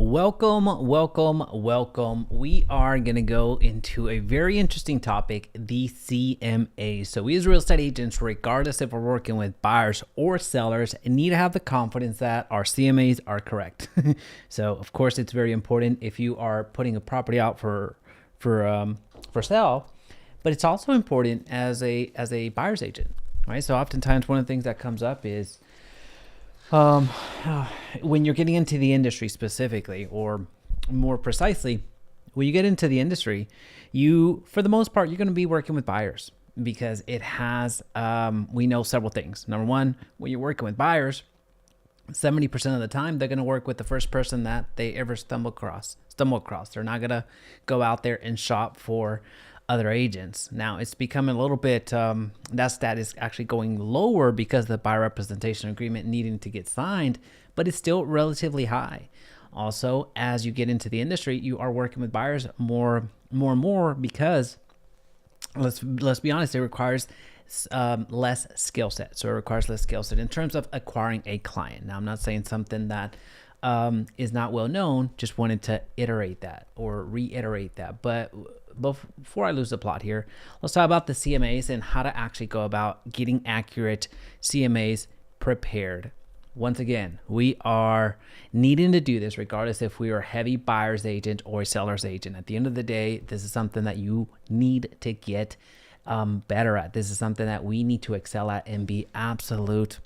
Welcome, welcome, welcome. We are going to go into a very interesting topic, the CMAs. So we as real estate agents, regardless if we're working with buyers or sellers, need to have the confidence that our CMAs are correct. So of course, it's very important if you are putting a property out for sale, but it's also important as a buyer's agent, right? So oftentimes one of the things that comes up is when you're getting into the industry specifically, or more precisely, when you get into the industry, for the most part, you're going to be working with buyers because it has, we know several things. Number one, when you're working with buyers, 70% of the time, they're going to work with the first person that they ever stumble across. They're not going to go out there and shop for other agents. Now it's becoming a little bit, that stat is actually going lower because of the buyer representation agreement needing to get signed, but it's still relatively high. Also, as you get into the industry, you are working with buyers more and more because let's be honest, it requires less skill set. So it requires less skill set in terms of acquiring a client. Now I'm not saying something that is not well known, just wanted to iterate that or reiterate that. But before I lose the plot here, let's talk about the CMAs and how to actually go about getting accurate CMAs prepared. Once again, we are needing to do this regardless if we are a heavy buyer's agent or a seller's agent. At the end of the day, this is something that you need to get better at. This is something that we need to excel at and be absolute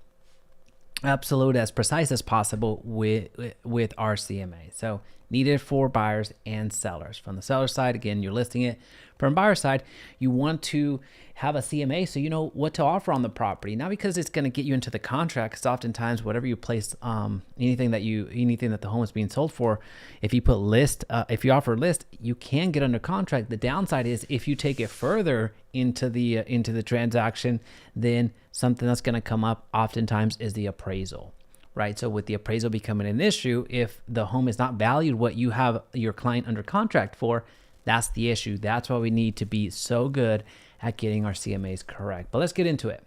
as precise as possible with our CMA. So needed for buyers and sellers. From the seller side, again, you're listing it. From buyer side, you want to have a CMA so you know what to offer on the property. Not because it's going to get you into the contract, because oftentimes whatever you place, anything that the home is being sold for, if you put list, if you offer list, you can get under contract. The downside is if you take it further into the transaction, then something that's going to come up oftentimes is the appraisal. Right. So with the appraisal becoming an issue, if the home is not valued what you have your client under contract for, that's the issue. That's why we need to be so good at getting our CMAs correct. But let's get into it.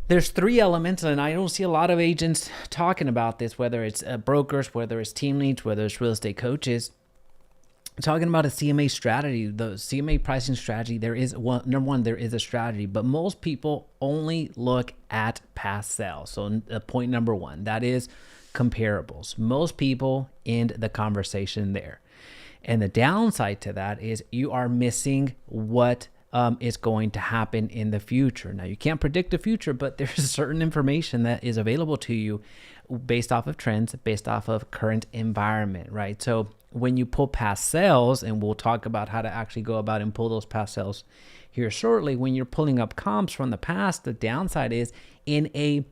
There's three elements, and I don't see a lot of agents talking about this, whether it's brokers, whether it's team leads, whether it's real estate coaches. Talking about a CMA strategy, the CMA pricing strategy, there is number one, there is a strategy, but most people only look at past sales. So point number one, that is comparables. Most people end the conversation there. And the downside to that is you are missing what is going to happen in the future. Now, you can't predict the future, but there's certain information that is available to you based off of trends, based off of current environment, right? So when you pull past sales, and we'll talk about how to actually go about and pull those past sales here shortly, when you're pulling up comps from the past, the downside is in a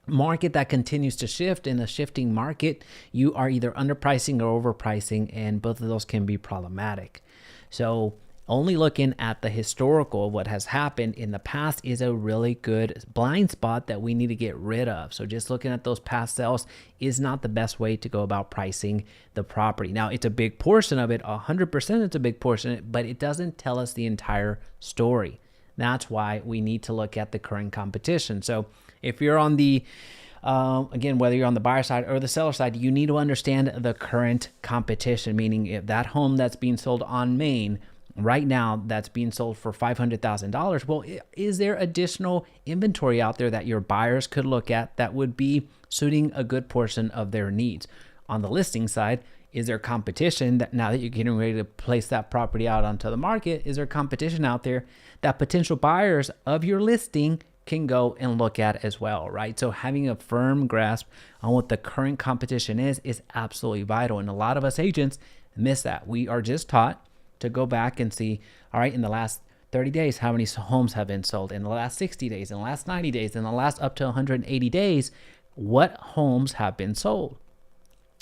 market that continues to shift, in a shifting market, you are either underpricing or overpricing, and both of those can be problematic. So only looking at the historical of what has happened in the past is a really good blind spot that we need to get rid of. So just looking at those past sales is not the best way to go about pricing the property. Now, it's a big portion of it, 100% it's a big portion, but it doesn't tell us the entire story. That's why we need to look at the current competition. So if you're on the again, whether you're on the buyer side or the seller side, you need to understand the current competition, meaning if that home that's being sold on Main right now that's being sold for $500,000, well, is there additional inventory out there that your buyers could look at that would be suiting a good portion of their needs? On the listing side, is there competition that now that you're getting ready to place that property out onto the market, is there competition out there that potential buyers of your listing can go and look at as well, right? So having a firm grasp on what the current competition is absolutely vital. And a lot of us agents miss that. We are just taught to go back and see, all right, in the last 30 days, how many homes have been sold? In the last 60 days, in the last 90 days, in the last up to 180 days, what homes have been sold?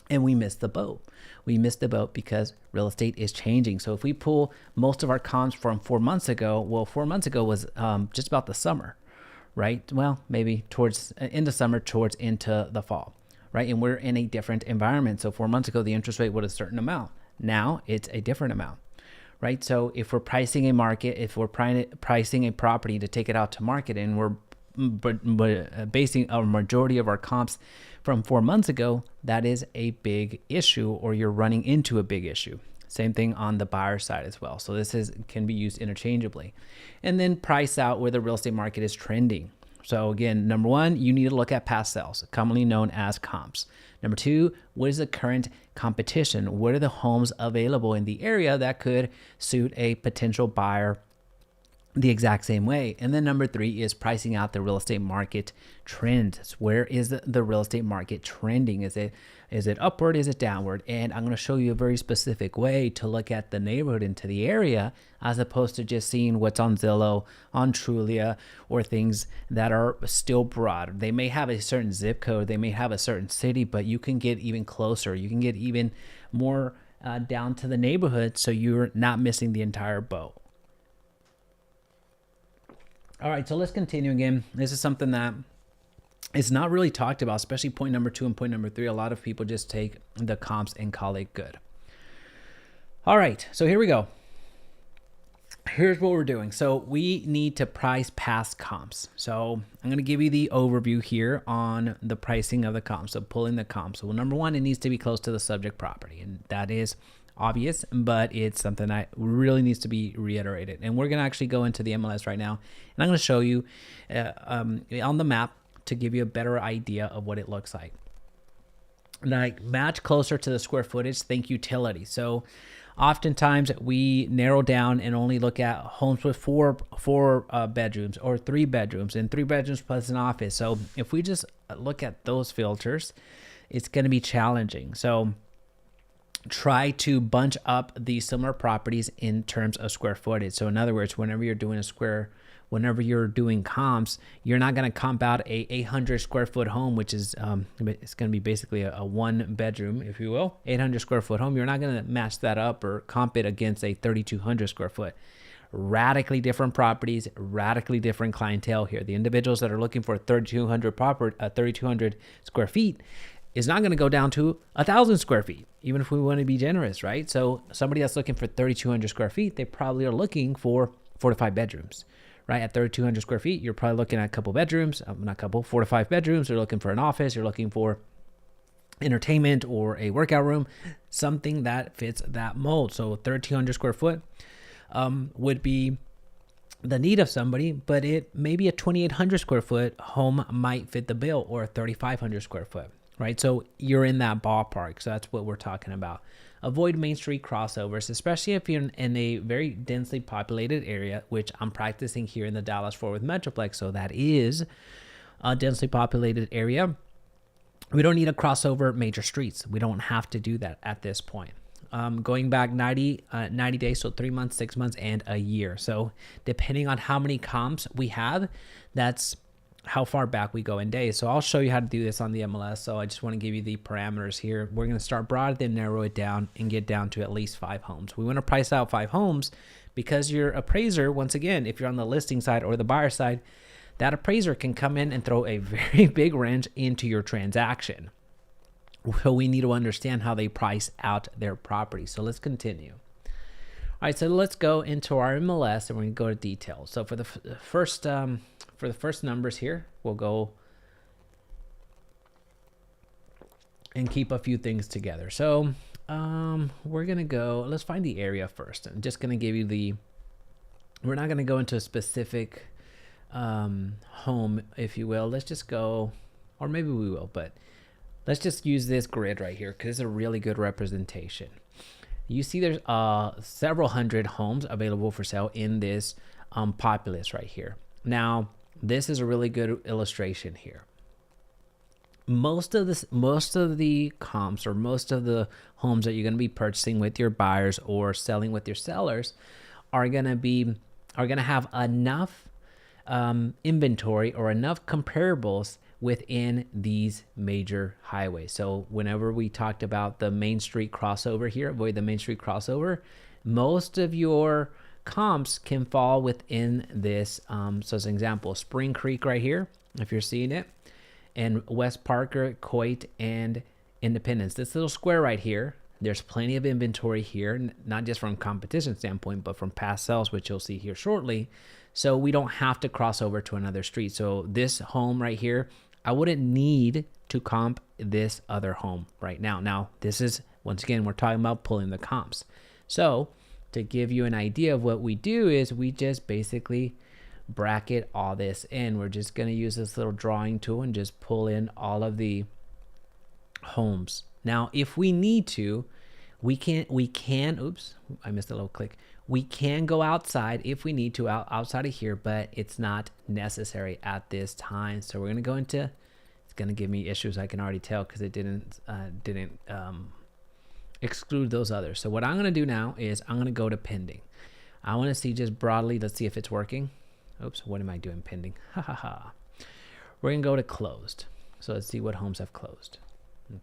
And we missed the boat. We missed the boat because real estate is changing. So if we pull most of our comps from 4 months ago, well, 4 months ago was just about the summer, right? Well, maybe towards into summer, towards into the fall, right? And we're in a different environment. So 4 months ago, the interest rate was a certain amount. Now it's a different amount. Right. So if we're pricing a market, if we're pricing a property to take it out to market, and we're basing a majority of our comps from 4 months ago, that is a big issue, or you're running into a big issue. Same thing on the buyer side as well. So this can be used interchangeably. And then price out where the real estate market is trending. So again, number one, you need to look at past sales, commonly known as comps. Number two, what is the current competition? What are the homes available in the area that could suit a potential buyer the exact same way? And then number three is pricing out the real estate market trend. Where is the real estate market trending? Is it upward? Is it downward? And I'm going to show you a very specific way to look at the neighborhood into the area, as opposed to just seeing what's on Zillow, on Trulia, or things that are still broad. They may have a certain zip code, they may have a certain city, but you can get even closer. You can get even more down to the neighborhood, so you're not missing the entire boat. All right, so let's continue again. This is something that is not really talked about, especially point number two and point number three. A lot of people just take the comps and call it good. All right, so here we go. Here's what we're doing. So we need to price past comps. So I'm going to give you the overview here on the pricing of the comps. So pulling the comps. So number one, it needs to be close to the subject property. And that is obvious, but it's something that really needs to be reiterated. And we're going to actually go into the MLS right now, and I'm going to show you on the map to give you a better idea of what it looks like. Like, match closer to the square footage, think utility. So oftentimes we narrow down and only look at homes with four bedrooms or 3 bedrooms, and 3 bedrooms plus an office. So if we just look at those filters, it's going to be challenging. So try to bunch up the similar properties in terms of square footage. So in other words, whenever you're doing comps, you're not going to comp out a 800 square foot home, which is it's going to be basically a 1 bedroom, if you will, 800 square foot home. You're not going to match that up or comp it against a 3,200 square foot. Radically different properties, radically different clientele here. The individuals that are looking for 3,200 square feet is not going to go down to 1,000 square feet, even if we want to be generous, right? So somebody that's looking for 3,200 square feet, they probably are looking for 4 to 5 bedrooms, right? At 3,200 square feet, you're probably looking at a couple bedrooms, 4 to 5 bedrooms. You're looking for an office. You're looking for entertainment or a workout room, something that fits that mold. So 1,300 square foot would be the need of somebody, but it maybe a 2,800 square foot home might fit the bill, or a 3,500 square foot. Right, so you're in that ballpark. So that's what we're talking about. Avoid Main Street crossovers, especially if you're in a very densely populated area, which I'm practicing here in the Dallas-Fort Worth Metroplex. So that is a densely populated area. We don't need to cross over major streets. We don't have to do that at this point. Going back 90 days, so 3 months, 6 months, and a year. So depending on how many comps we have, that's how far back we go in days. So I'll show you how to do this on the MLS. So I just want to give you the parameters here. We're going to start broad, then narrow it down and get down to at least 5 homes. We want to price out 5 homes because your appraiser, once again, if you're on the listing side or the buyer side, that appraiser can come in and throw a very big wrench into your transaction. So we need to understand how they price out their property. So let's continue. All right, so let's go into our MLS and we're going to go to details. So for the first numbers here, we'll go and keep a few things together. So we're going to go, let's find the area first. I'm just going to give you we're not going to go into a specific home, if you will. Let's just go, or maybe we will, but let's just use this grid right here because it's a really good representation. You see there's several hundred homes available for sale in this populace right here. Now, this is a really good illustration here. Most of the comps, or most of the homes that you're going to be purchasing with your buyers or selling with your sellers are going to have enough inventory or enough comparables within these major highways. So whenever we talked about the Main Street crossover here, avoid the Main Street crossover, most of your comps can fall within this. So as an example, Spring Creek right here, if you're seeing it, and West Parker, Coit, and Independence. This little square right here, there's plenty of inventory here, not just from competition standpoint, but from past sales, which you'll see here shortly. So we don't have to cross over to another street. So this home right here, I wouldn't need to comp this other home right now. Now, this is, once again, we're talking about pulling the comps. So to give you an idea of what we do is we just basically bracket all this in. We're just going to use this little drawing tool and just pull in all of the homes. Now, if we need to, we can, oops, I missed a little click. We can go outside if we need to outside of here, but it's not necessary at this time. So we're going to go into, it's going to give me issues. I can already tell because it didn't exclude those others. So what I'm going to do now is I'm going to go to pending. I want to see just broadly, let's see if it's working. Oops, what am I doing pending? We're going to go to closed. So let's see what homes have closed.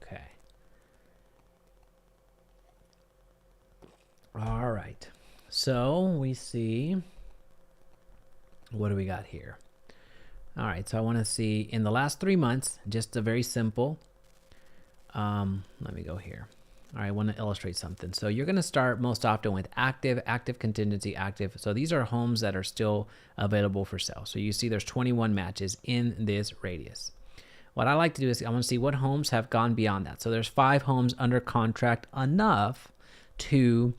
Okay. All right. So we see, what do we got here? All right. So I want to see in the last 3 months, just a very simple, let me go here. All right, I want to illustrate something. So you're going to start most often with active, contingency, active. So these are homes that are still available for sale. So you see there's 21 matches in this radius. What I like to do is I want to see what homes have gone beyond that. So there's 5 homes under contract, enough to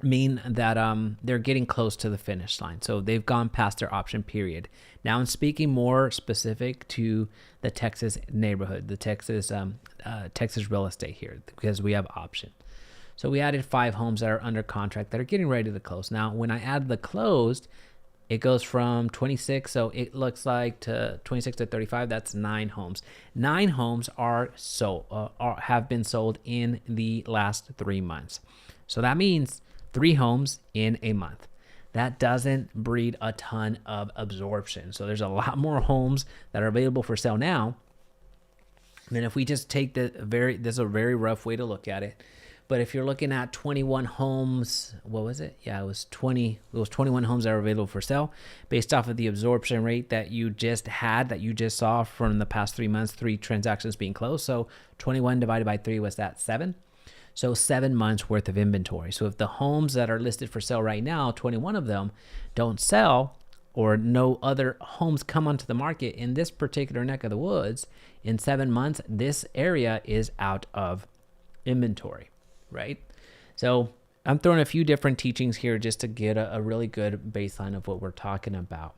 mean that they're getting close to the finish line. So they've gone past their option period. Now I'm speaking more specific to the Texas neighborhood, the Texas real estate here, because we have option. So we added 5 homes that are under contract that are getting ready to close. Now when I add the closed, it goes from 26, so it looks like to 26 to 35. That's 9 homes. 9 homes are have been sold in the last 3 months. So that means 3 homes in a month. That doesn't breed a ton of absorption. So there's a lot more homes that are available for sale now. And then if we just take this is a very rough way to look at it. But if you're looking at 21 homes, what was it? Yeah, it was 21 homes that are available for sale based off of the absorption rate that you just saw from the past 3 months, 3 transactions being closed. So 21 divided by 3 was that 7. So 7 months worth of inventory. So if the homes that are listed for sale right now, 21 of them don't sell, or no other homes come onto the market in this particular neck of the woods, in 7 months, this area is out of inventory, right? So I'm throwing a few different teachings here just to get a really good baseline of what we're talking about.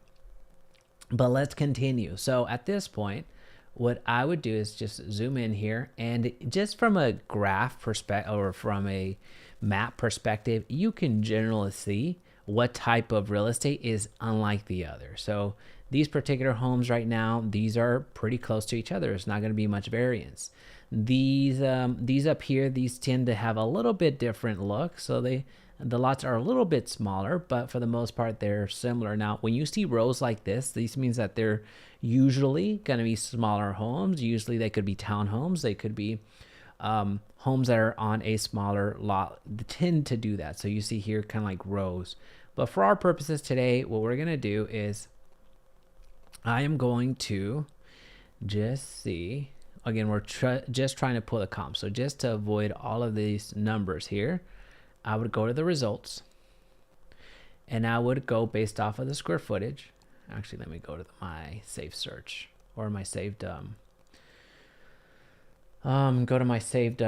But let's continue. So at this point, what I would do is just zoom in here, and just from a graph perspective or from a map perspective, you can generally see what type of real estate is unlike the other. So these particular homes right now, these are pretty close to each other. There's not going to be much variance. These up here, these tend to have a little bit different look. So the lots are a little bit smaller, but for the most part, they're similar. Now, when you see rows like this means that they're usually going to be smaller homes. Usually they could be townhomes. They could be homes that are on a smaller lot. They tend to do that. So you see here kind of like rows. But for our purposes today, what we're going to do is I am going to just see, again, we're just trying to pull the comp. So just to avoid all of these numbers here, I would go to the results, and I would go based off of the square footage. Actually, let me go to my saved search, or my saved go to my saved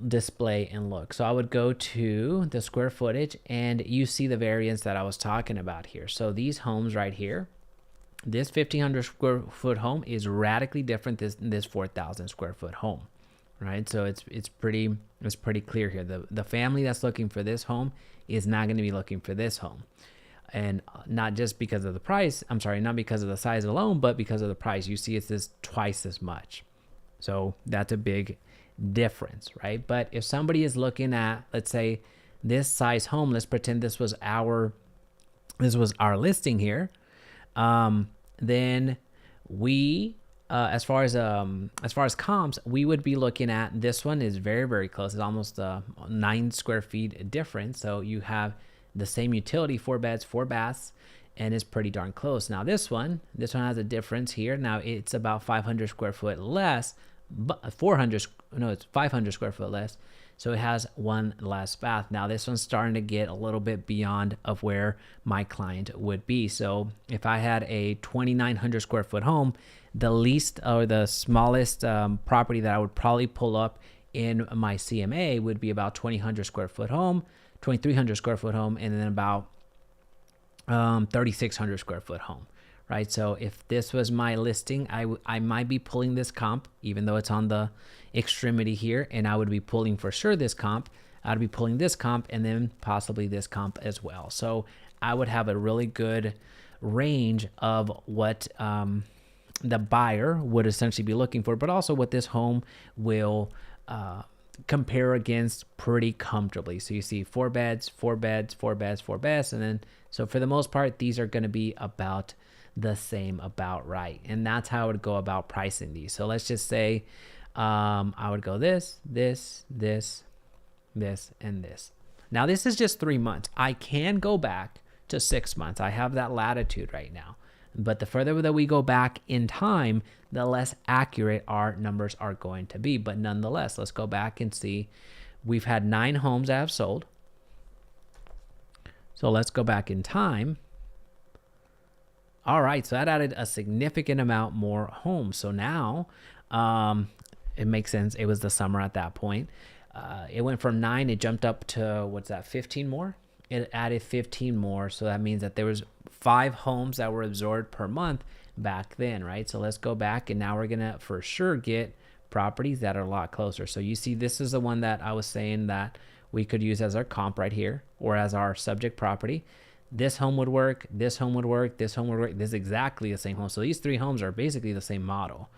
display and look. So I would go to the square footage, and you see the variance that I was talking about here. So these homes right here, this 1,500 square foot home is radically different than this 4,000 square foot home, right? So it's pretty clear here. The family that's looking for this home is not going to be looking for this home. And not just because of the price, not because of the size alone, but because of the price. You see it's this twice as much. So that's a big difference, right? But if somebody is looking at, let's say, this size home, let's pretend this was our listing here, then we, as far as comps, we would be looking at, this one is very, very close. It's almost 9 square feet difference. So you have the same utility, 4 beds, 4 baths, and it's pretty darn close. Now this one has a difference here. Now it's about 500 square foot less, but it's 500 square foot less. So it has 1 less bath. Now this one's starting to get a little bit beyond of where my client would be. So if I had a 2,900 square foot home, the least or the smallest property that I would probably pull up in my CMA would be about 2,300 square foot home, and then about 3,600 square foot home, right? So if this was my listing, I might be pulling this comp, even though it's on the extremity here, and I would be pulling for sure this comp. I'd be pulling this comp and then possibly this comp as well. So I would have a really good range of what the buyer would essentially be looking for, but also what this home will compare against pretty comfortably. So you see 4 beds, 4 beds, 4 beds, 4 beds, and then so for the most part, these are going to be about the same, about right. And that's how I would go about pricing these. So let's just say I would go this, this, this, this, and this. Now this is just 3 months. I can go back to 6 months. I have that latitude right now. But the further that we go back in time, the less accurate our numbers are going to be. But nonetheless, let's go back and see. We've had 9 homes that have sold. So let's go back in time. All right, so that added a significant amount more homes. So now it makes sense. It was the summer at that point. It went from 9, it jumped up to, what's that, 15 more? It added 15 more. So that means that there was 5 homes that were absorbed per month back then, right? So let's go back, and now we're going to for sure get properties that are a lot closer. So you see, this is the one that I was saying that we could use as our comp right here, or as our subject property. This home would work, this home would work, this home would work. This is exactly the same home. So these 3 homes are basically the same model,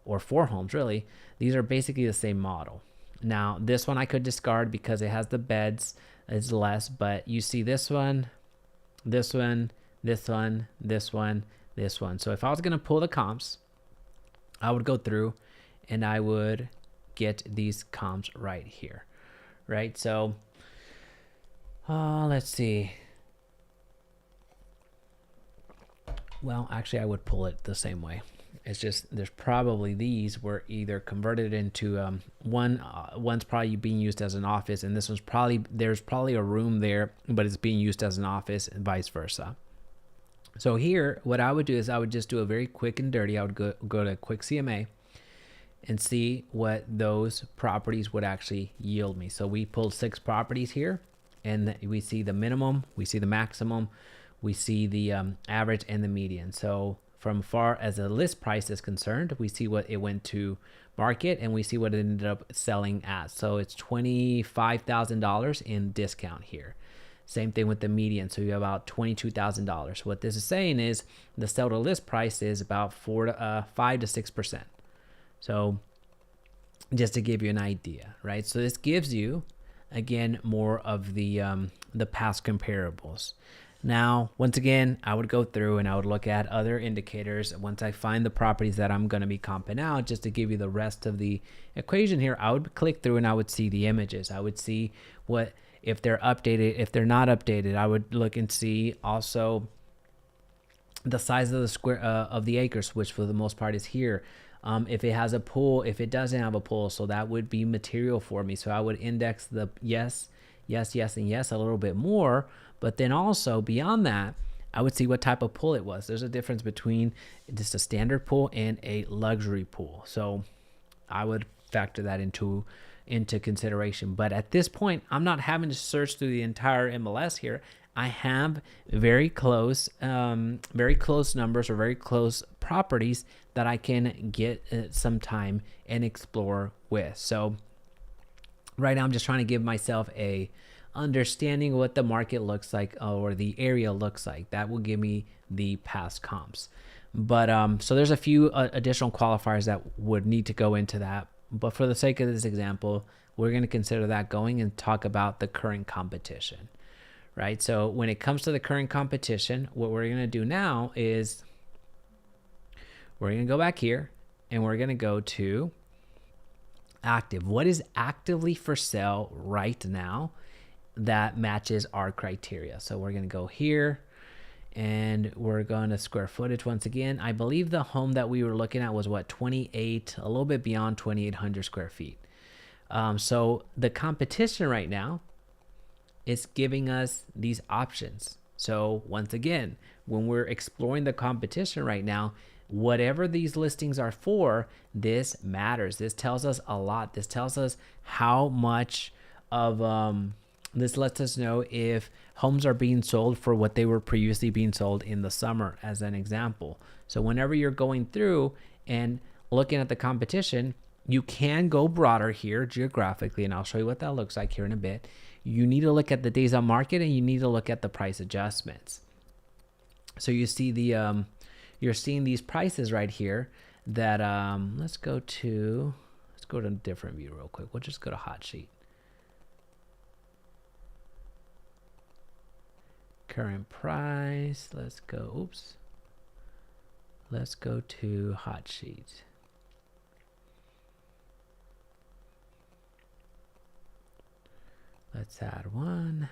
or 4 homes really. These are basically the same model. Now this one I could discard because it has the beds, it's less, but you see this one, this one, this one, this one, this one. So if I was going to pull the comps, I would go through and I would get these comps right here, right? So let's see. Well, actually I would pull it the same way. It's just there's probably these were either converted into one's probably being used as an office, and this one's there's probably a room there, but it's being used as an office, and vice versa. So here, what I would do is I would just do a very quick and dirty. I would go to a quick CMA and see what those properties would actually yield me. So we pulled 6 properties here, and we see the minimum, we see the maximum, we see the average and the median. So from far as the list price is concerned, we see what it went to market, and we see what it ended up selling at. So it's $25,000 in discount here. Same thing with the median. So you have about $22,000. What this is saying is the sell to list price is about 5 to 6%. So just to give you an idea, right? So this gives you, again, more of the past comparables. Now, once again, I would go through and I would look at other indicators. Once I find the properties that I'm going to be comping out, just to give you the rest of the equation here, I would click through and I would see the images. I would see what, if they're updated, if they're not updated. I would look and see also the size of the square of the acres, which for the most part is here. If it has a pool, if it doesn't have a pool, so that would be material for me. So I would index the yes, yes, yes, and yes a little bit more. But then also beyond that, I would see what type of pool it was. There's a difference between just a standard pool and a luxury pool. So I would factor that into consideration. But at this point, I'm not having to search through the entire MLS here. I have very close numbers or very close properties that I can get some time and explore with. So right now I'm just trying to give myself a understanding what the market looks like or the area looks like. That will give me the past comps. But so there's a few additional qualifiers that would need to go into that. But for the sake of this example, we're going to consider that going and talk about the current competition, right? So when it comes to the current competition, what we're going to do now is we're going to go back here and we're going to go to active. What is actively for sale right now that matches our criteria? So we're going to go here and we're going to square footage once again. I believe the home that we were looking at was what, 28, a little bit beyond 2,800 square feet. So the competition right now is giving us these options. So once again, when we're exploring the competition right now, whatever these listings are for, this matters. This tells us a lot. This tells us how much of this lets us know if homes are being sold for what they were previously being sold in the summer, as an example. So whenever you're going through and looking at the competition, you can go broader here geographically, and I'll show you what that looks like here in a bit. You need to look at the days on market, and you need to look at the price adjustments. So you see you're seeing these prices right here that let's go to a different view real quick. We'll just go to hot sheet. Current price. Let's go to hot sheet. Let's add one.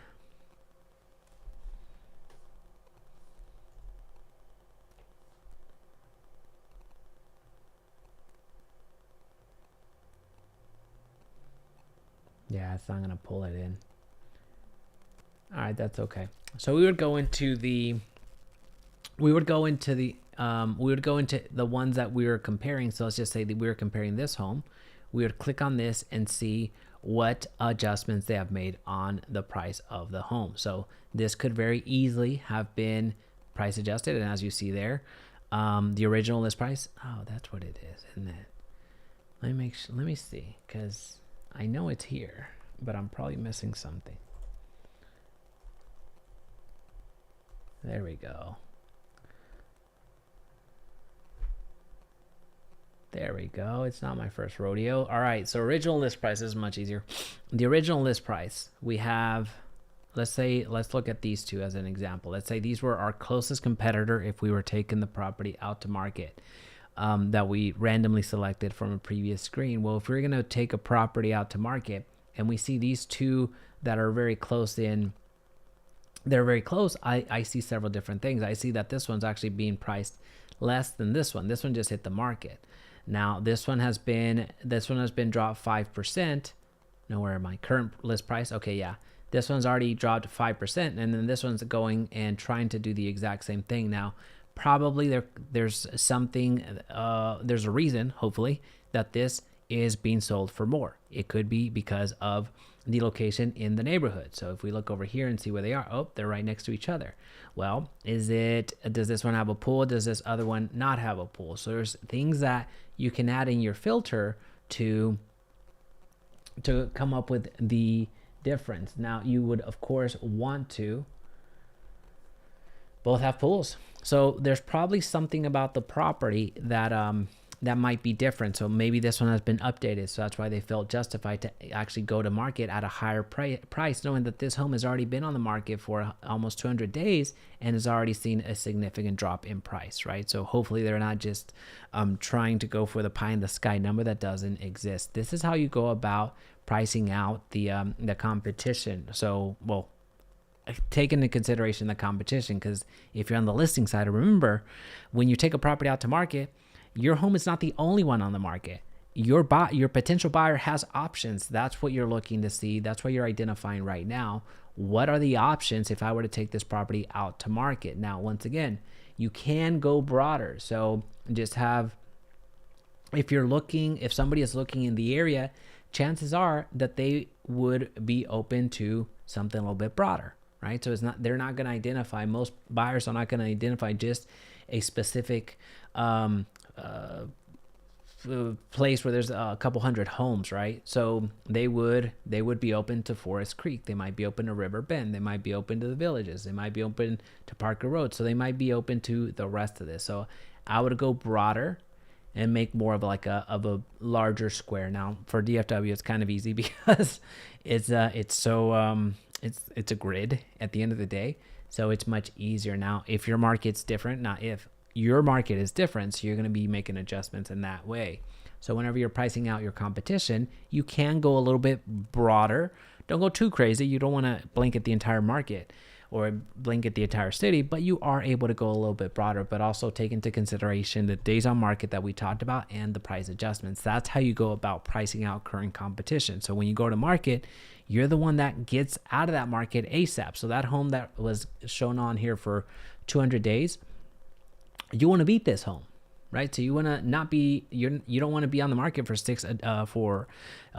Yeah, it's not going to pull it in. All right, that's okay. So we would go into the ones that we were comparing. So let's just say that we were comparing this home. We would click on this and see what adjustments they have made on the price of the home. So this could very easily have been price adjusted. And as you see there, the original list price, oh, that's what it is, isn't it? Let me see, because I know it's here, but I'm probably missing something. There we go. There we go. It's not my first rodeo. All right. So original list price is much easier. The original list price, we have, let's look at these two as an example. Let's say these were our closest competitor if we were taking the property out to market that we randomly selected from a previous screen. Well, if we're going to take a property out to market and we see these two that are very close in, they're very close, I see several different things. I see that this one's actually being priced less than this one. This one just hit the market. Now this one has been dropped 5%. Now where my current list price? Okay, yeah. This one's already dropped 5%, and then this one's going and trying to do the exact same thing. Now, probably there's something, there's a reason, hopefully, that this is being sold for more. It could be because of the location in the neighborhood. So if we look over here and see where they are, oh, they're right next to each other. Well, does this one have a pool? Does this other one not have a pool? So there's things that you can add in your filter to come up with the difference. Now you would of course want to both have pools. So there's probably something about the property that that might be different. So maybe this one has been updated. So that's why they felt justified to actually go to market at a higher price, knowing that this home has already been on the market for almost 200 days and has already seen a significant drop in price, right? So hopefully they're not just trying to go for the pie in the sky number that doesn't exist. This is how you go about pricing out the competition. So, well, take into consideration the competition, because if you're on the listing side, remember, when you take a property out to market, your home is not the only one on the market. Your potential buyer has options. That's what you're looking to see. That's what you're identifying right now. What are the options if I were to take this property out to market? Now, once again, you can go broader. So just have, if somebody is looking in the area, chances are that they would be open to something a little bit broader, right? So they're not going to identify, most buyers are not going to identify just a specific place where there's a couple hundred homes, right? So they would be open to Forest Creek. They might be open to River Bend. They might be open to the Villages. They might be open to Parker Road. So they might be open to the rest of this. So I would go broader and make more of like a larger square. Now for DFW, it's kind of easy because it's a grid at the end of the day. So it's much easier. Now, if your market's different, not if your market is different, so you're going to be making adjustments in that way. So whenever you're pricing out your competition, you can go a little bit broader. Don't go too crazy. You don't want to blanket the entire market or blanket the entire city, but you are able to go a little bit broader, but also take into consideration the days on market that we talked about and the price adjustments. That's how you go about pricing out current competition. So when you go to market, you're the one that gets out of that market ASAP. So that home that was shown on here for 200 days, you want to beat this home, right? So you want to not be, you don't want to be on the market for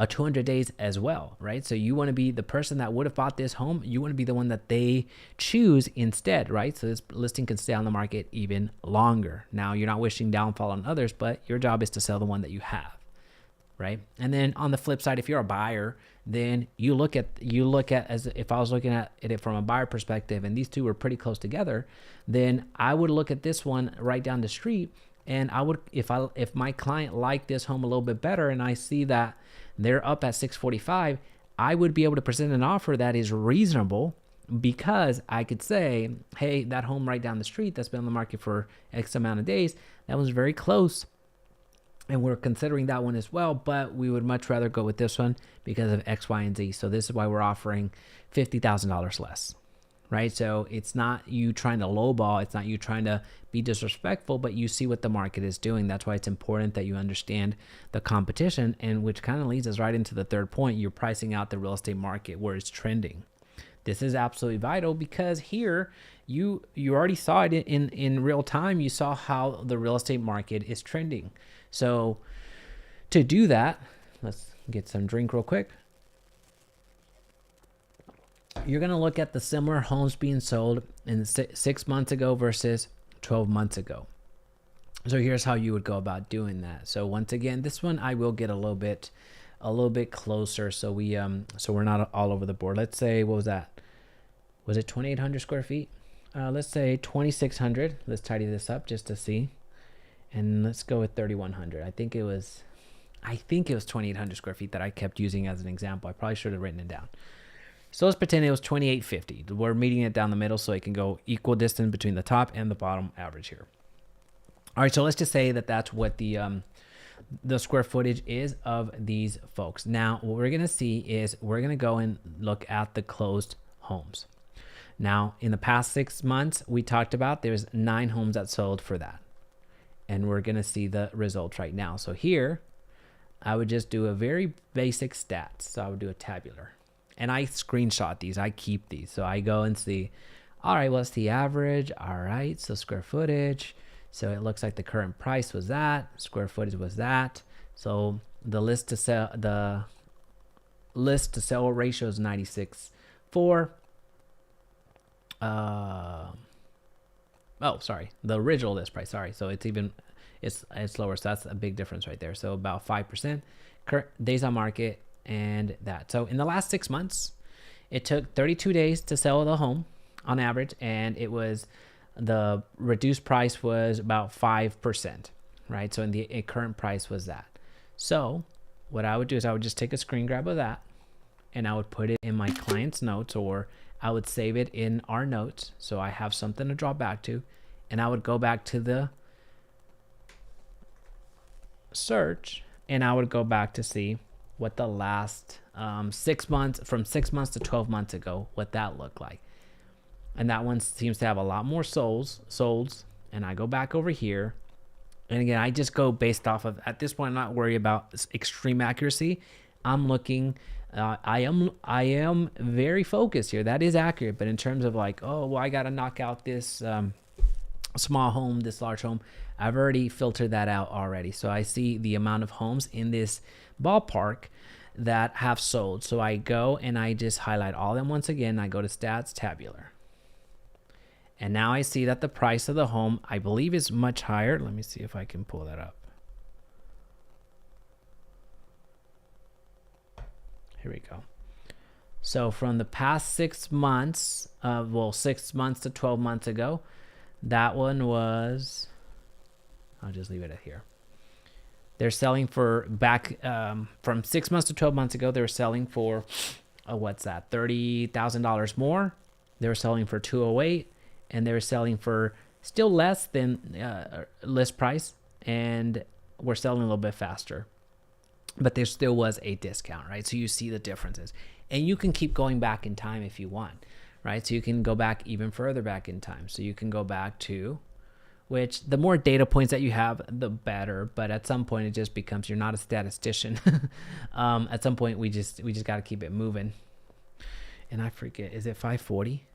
200 days as well, right? So you want to be the person that would have bought this home. You want to be the one that they choose instead, right? So this listing can stay on the market even longer. Now you're not wishing downfall on others, but your job is to sell the one that you have, right? And then on the flip side, if you're a buyer, then you look at as if I was looking at it from a buyer perspective, and these two were pretty close together, then I would look at this one right down the street, and I would, if my client liked this home a little bit better, and I see that they're up at 645, I would be able to present an offer that is reasonable, because I could say, hey, that home right down the street that's been on the market for X amount of days, that was very close, and we're considering that one as well, but we would much rather go with this one because of X, Y, and Z. So this is why we're offering $50,000 less, right? So it's not you trying to lowball. It's not you trying to be disrespectful, but you see what the market is doing. That's why it's important that you understand the competition, and which kind of leads us right into the third point. You're pricing out the real estate market where it's trending. This is absolutely vital, because here you already saw it in real time. You saw how the real estate market is trending. So to do that, let's get some drink real quick. You're going to look at the similar homes being sold in 6 months ago versus 12 months ago. So here's how you would go about doing that. So once again, this one I will get a little bit closer, so we're not all over the board. Let's say, what was that? Was it 2,800 square feet? Let's say 2,600. Let's tidy this up just to see. And let's go with 3,100. I think it was 2,800 square feet that I kept using as an example. I probably should have written it down. So let's pretend it was 2,850. We're meeting it down the middle, so it can go equal distance between the top and the bottom average here. All right, so let's just say that that's what the square footage is of these folks. Now, what we're gonna see is we're gonna go and look at the closed homes. Now, in the past 6 months, we talked about there's 9 homes that sold for that. And we're going to see the results right now. So here, I would just do a very basic stats. So I would do a tabular. And I screenshot these. I keep these. So I go and see, all right, what's the average? All right, so square footage. So it looks like the current price was that. Square footage was that. So the list to sell ratio is 96.4. Oh, sorry, the original list price. Sorry, so it's lower. So that's a big difference right there. So about 5% current days on market and that. So in the last 6 months, it took 32 days to sell the home on average, and it was the reduced price was about 5%, right? So in the current price was that. So what I would do is I would just take a screen grab of that, and I would put it in my client's notes, or I would save it in our notes, so I have something to draw back to, and I would go back to the search, and I would go back to see what the last 6 months, from 6 months to 12 months ago, what that looked like. And that one seems to have a lot more solds, and I go back over here, and again, I just go based off of, at this point, I'm not worried about extreme accuracy. I'm looking, I am very focused here. That is accurate, but in terms of like, oh, well, I got to knock out this small home, this large home, I've already filtered that out already. So I see the amount of homes in this ballpark that have sold. So I go and I just highlight all of them once again. I go to stats, tabular. And now I see that the price of the home, I believe, is much higher. Let me see if I can pull that up. Here we go. So from the past 6 months, 6 months to 12 months ago, that one was, I'll just leave it at here. They're selling for back from 6 months to 12 months ago, they were selling for, what's that, $30,000 more. They were selling for 208, and they were selling for still less than list price, and we're selling a little bit faster. But there still was a discount, right? So you see the differences. And you can keep going back in time if you want, right? So you can go back even further back in time. So you can go back to, which the more data points that you have, the better. But at some point, it just becomes, you're not a statistician. At some point, we just got to keep it moving. And I forget, is it 540?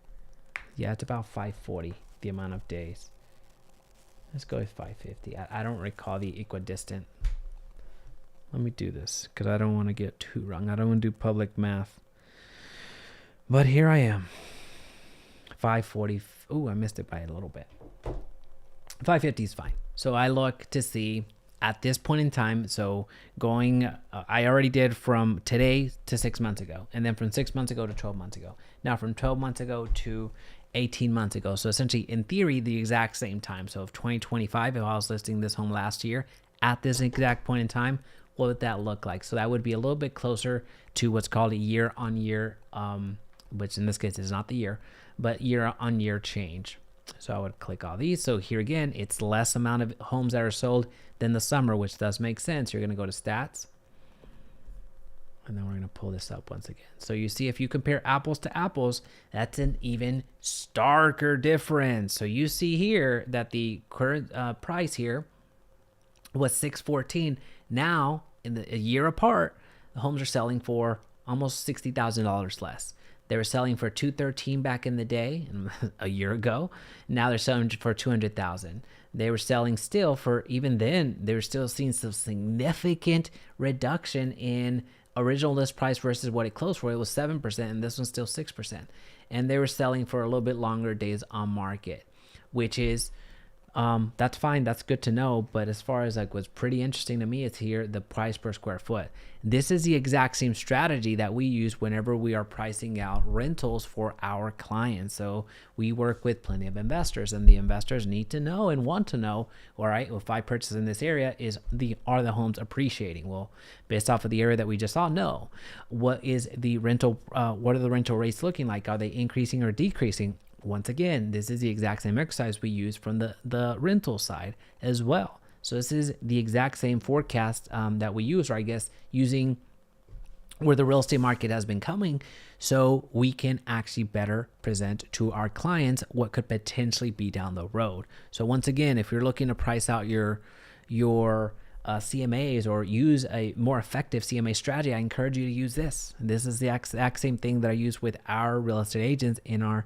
Yeah, it's about 540, the amount of days. Let's go with 550. I don't recall the equidistant. Let me do this because I don't want to get too wrong. I don't want to do public math. But here I am. 540. Oh, I missed it by a little bit. 550 is fine. So I look to see at this point in time. So going, I already did from today to 6 months ago, and then from 6 months ago to 12 months ago. Now from 12 months ago to 18 months ago. So essentially, in theory, the exact same time. So if 2025, if I was listing this home last year at this exact point in time, what would that look like? So that would be a little bit closer to what's called a year on year, which in this case is not the year, but year on year change. So I would click all these. So here again, it's less amount of homes that are sold than the summer, which does make sense. You're going to go to stats. And then we're going to pull this up once again. So you see, if you compare apples to apples, that's an even starker difference. So you see here that the current price here was $614. Now, in a year apart, the homes are selling for almost $60,000 less. They were selling for $213 back in the day, a year ago. Now they're selling for $200,000. They were selling still for, even then, they were still seeing some significant reduction in original list price versus what it closed for. It was 7%, and this one's still 6%. And they were selling for a little bit longer days on market, which is, that's fine. That's good to know. But as far as like what's pretty interesting to me is here, the price per square foot. This is the exact same strategy that we use whenever we are pricing out rentals for our clients. So we work with plenty of investors, and the investors need to know and want to know, all right, if I purchase in this area, are the homes appreciating? Well, based off of the area that we just saw, no. What is the rental, what are the rental rates looking like? Are they increasing or decreasing? Once again, this is the exact same exercise we use from the rental side as well. So this is the exact same forecast that we use, or I guess using where the real estate market has been coming, so we can actually better present to our clients what could potentially be down the road. So once again, if you're looking to price out your CMAs or use a more effective CMA strategy, I encourage you to use this. This is the exact same thing that I use with our real estate agents in our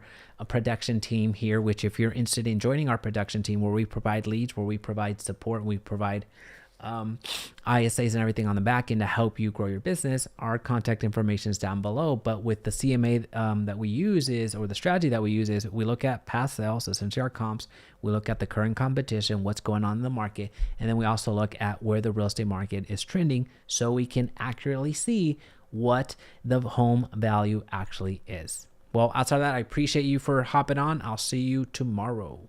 production team here, which if you're interested in joining our production team, where we provide leads, where we provide support, we provide ISAs and everything on the back end to help you grow your business, our contact information is down below. But with the CMA that we use or the strategy that we use is we look at past sales, essentially our comps, we look at the current competition, what's going on in the market, and then we also look at where the real estate market is trending so we can accurately see what the home value actually is. Well, outside of that, I appreciate you for hopping on. I'll see you tomorrow.